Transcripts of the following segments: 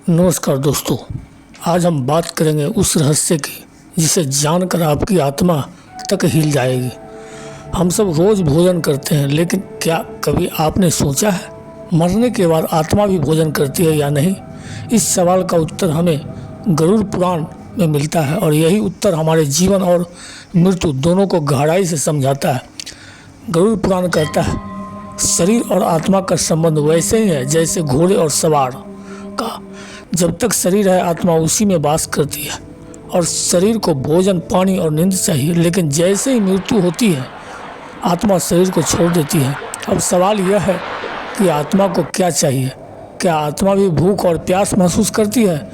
नमस्कार दोस्तों, आज हम बात करेंगे उस रहस्य की जिसे जानकर आपकी आत्मा तक हिल जाएगी। हम सब रोज़ भोजन करते हैं, लेकिन क्या कभी आपने सोचा है मरने के बाद आत्मा भी भोजन करती है या नहीं? इस सवाल का उत्तर हमें गरुड़ पुराण में मिलता है और यही उत्तर हमारे जीवन और मृत्यु दोनों को गहराई से समझाता है। गरुड़ पुराण कहता है, शरीर और आत्मा का संबंध वैसे ही है जैसे घोड़े और सवार का। जब तक शरीर है, आत्मा उसी में वास करती है और शरीर को भोजन, पानी और नींद चाहिए, लेकिन जैसे ही मृत्यु होती है आत्मा शरीर को छोड़ देती है। अब सवाल यह है कि आत्मा को क्या चाहिए? क्या आत्मा भी भूख और प्यास महसूस करती है?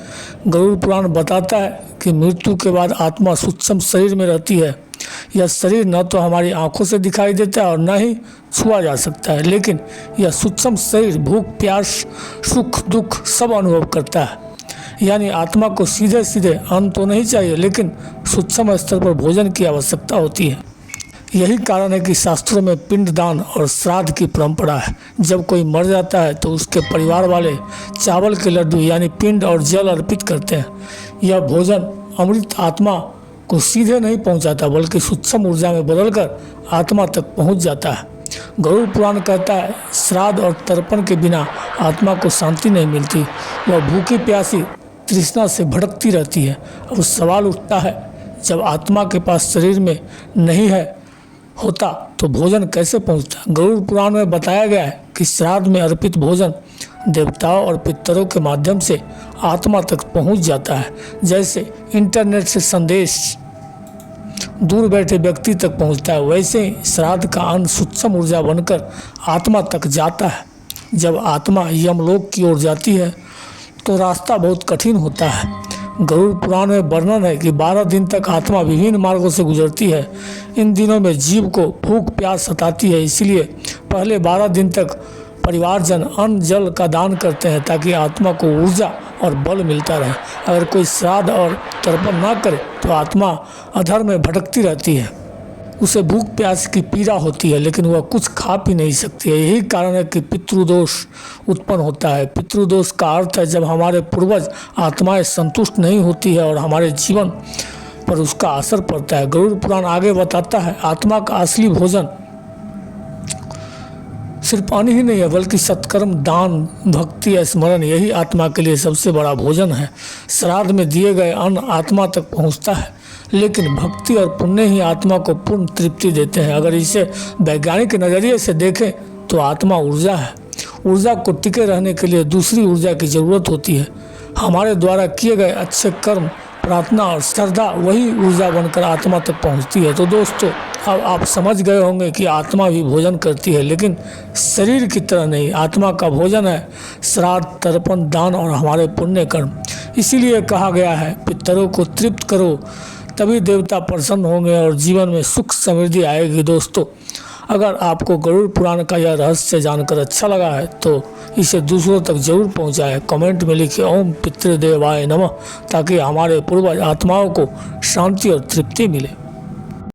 गरुड़ पुराण बताता है कि मृत्यु के बाद आत्मा सूक्ष्म शरीर में रहती है। यह शरीर न तो हमारी आंखों से दिखाई देता है और न ही छुआ जा सकता है, लेकिन यह सूक्ष्म शरीर भूख, प्यास, सुख, दुख सब अनुभव करता है। यानी आत्मा को सीधे सीधे अन्न तो नहीं चाहिए, लेकिन सूक्ष्म स्तर पर भोजन की आवश्यकता होती है। यही कारण है कि शास्त्रों में पिंडदान और श्राद्ध की परंपरा है। जब कोई मर जाता है तो उसके परिवार वाले चावल के लड्डू यानी पिंड और जल अर्पित करते हैं। यह भोजन अमृत आत्मा को सीधे नहीं पहुंचाता, बल्कि सूक्ष्म ऊर्जा में बदलकर आत्मा तक पहुंच जाता है। गरुड़ पुराण कहता है, श्राद्ध और तर्पण के बिना आत्मा को शांति नहीं मिलती। वह भूखी प्यासी तृष्णा से भटकती रहती है। अब सवाल उठता है, जब आत्मा के पास शरीर में नहीं है होता तो भोजन कैसे पहुंचता? गरुड़ पुराण में बताया गया है कि श्राद्ध में अर्पित भोजन देवताओं और पितरों के माध्यम से आत्मा तक पहुंच जाता है। जैसे इंटरनेट से संदेश दूर बैठे व्यक्ति तक पहुंचता है, वैसे ही श्राद्ध का अन्न सूक्ष्म ऊर्जा बनकर आत्मा तक जाता है। जब आत्मा यमलोक की ओर जाती है तो रास्ता बहुत कठिन होता है। गरुड़ पुराण में वर्णन है कि 12 दिन तक आत्मा विभिन्न मार्गों से गुजरती है। इन दिनों में जीव को भूख प्यास सताती है, इसलिए पहले 12 दिन तक परिवारजन अन्न जल का दान करते हैं ताकि आत्मा को ऊर्जा और बल मिलता रहे। अगर कोई श्राद्ध और तर्पण ना करे तो आत्मा अधर में भटकती रहती है। उसे भूख प्यास की पीड़ा होती है, लेकिन वह कुछ खा पी नहीं सकती है। यही कारण है कि पितृदोष उत्पन्न होता है। पितृदोष का अर्थ है जब हमारे पूर्वज आत्माएं संतुष्ट नहीं होती है और हमारे जीवन पर उसका असर पड़ता है। गरुड़ पुराण आगे बताता है, आत्मा का असली भोजन सिर्फ पानी ही नहीं है, बल्कि सत्कर्म, दान, भक्ति, स्मरण, यही आत्मा के लिए सबसे बड़ा भोजन है। श्राद्ध में दिए गए अन्न आत्मा तक पहुंचता है, लेकिन भक्ति और पुण्य ही आत्मा को पूर्ण तृप्ति देते हैं। अगर इसे वैज्ञानिक नज़रिए से देखें तो आत्मा ऊर्जा है। ऊर्जा को टिके रहने के लिए दूसरी ऊर्जा की ज़रूरत होती है। हमारे द्वारा किए गए अच्छे कर्म, प्रार्थना और श्रद्धा वही ऊर्जा बनकर आत्मा तक पहुंचती है। तो दोस्तों, अब आप समझ गए होंगे कि आत्मा भी भोजन करती है, लेकिन शरीर की तरह नहीं। आत्मा का भोजन है श्राद्ध, तर्पण, दान और हमारे पुण्य कर्म। इसीलिए कहा गया है, पितरों को तृप्त करो, तभी देवता प्रसन्न होंगे और जीवन में सुख समृद्धि आएगी। दोस्तों, अगर आपको गरुड़ पुराण का यह रहस्य जानकर अच्छा लगा है तो इसे दूसरों तक जरूर पहुंचाएं। कमेंट में लिखिए ओम पितृदेवाय नमः, ताकि हमारे पूर्वज आत्माओं को शांति और तृप्ति मिले।